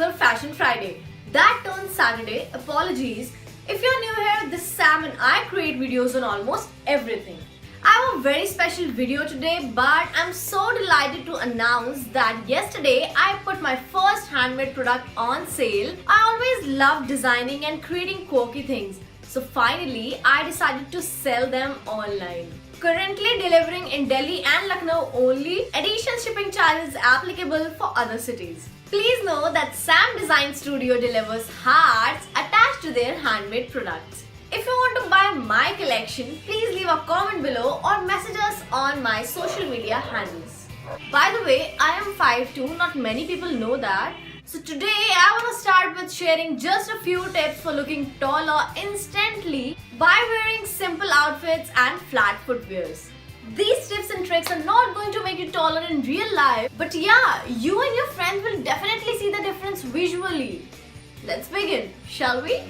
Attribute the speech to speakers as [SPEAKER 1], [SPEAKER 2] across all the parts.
[SPEAKER 1] another Fashion Friday. That turns Saturday. Apologies. If you're new here, this is Sam and I create videos on almost everything. I have a very special video today, but I'm so delighted to announce that yesterday I put my first handmade product on sale. I always loved designing and creating quirky things. So finally, I decided to sell them online. Currently delivering in Delhi and Lucknow only, additional shipping charge is applicable for other cities. Please know that Sam Design Studio delivers hearts attached to their handmade products. If you want to buy my collection, please leave a comment below or message us on my social media handles. By the way, I am 5'2", not many people know that. So today I want to start with sharing just a few tips for looking taller instantly by wearing simple outfits and flat footwears. These tips and tricks are not going to make you taller in real life, but yeah, you and your friends will definitely see the difference visually. Let's begin, shall we?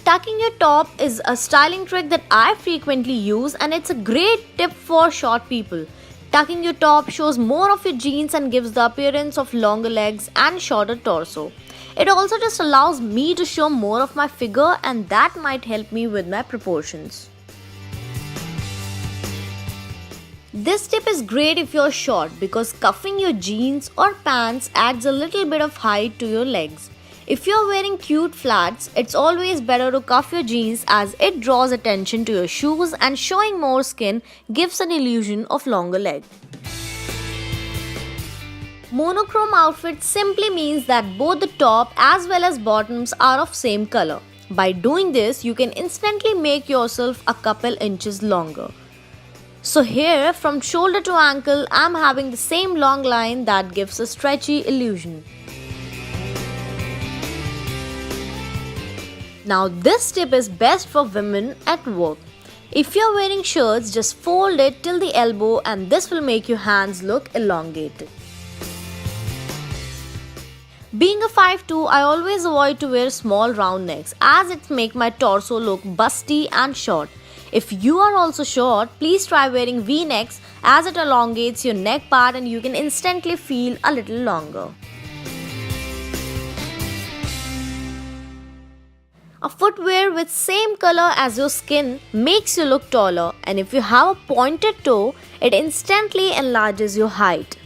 [SPEAKER 1] Tucking your top is a styling trick that I frequently use, and it's a great tip for short people. Tucking your top shows more of your jeans and gives the appearance of longer legs and shorter torso. It also just allows me to show more of my figure, and that might help me with my proportions. This tip is great if you're short because cuffing your jeans or pants adds a little bit of height to your legs. If you're wearing cute flats, it's always better to cuff your jeans as it draws attention to your shoes, and showing more skin gives an illusion of longer leg. Monochrome outfit simply means that both the top as well as bottoms are of same color. By doing this, you can instantly make yourself a couple inches longer. So here, from shoulder to ankle, I'm having the same long line that gives a stretchy illusion. Now this tip is best for women at work. If you're wearing shirts, just fold it till the elbow and this will make your hands look elongated. Being a 5'2", I always avoid to wear small round necks as it makes my torso look busty and short. If you are also short, please try wearing V-necks as it elongates your neck part and you can instantly feel a little longer. A footwear with same color as your skin makes you look taller, and if you have a pointed toe, it instantly enlarges your height.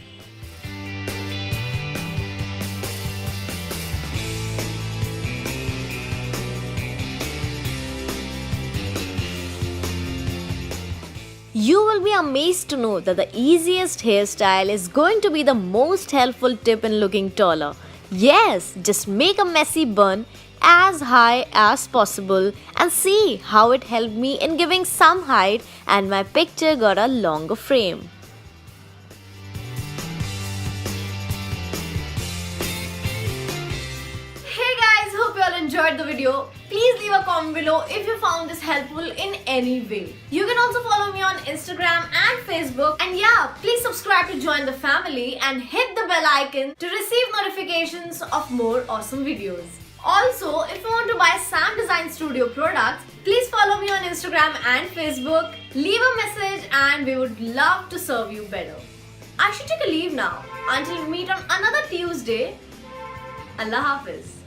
[SPEAKER 1] You will be amazed to know that the easiest hairstyle is going to be the most helpful tip in looking taller. Yes, just make a messy bun as high as possible and see how it helped me in giving some height and my picture got a longer frame. Hey guys, hope you all enjoyed the video. Please leave a comment below if you found this helpful in any way. You can also follow me on Instagram and Facebook, and yeah, please subscribe to join the family and hit the bell icon to receive notifications of more awesome videos. Also, if you want to buy Sam Design Studio products, please follow me on Instagram and Facebook, leave a message and we would love to serve you better. I should take a leave now. Until we meet on another Tuesday, AllahHafiz.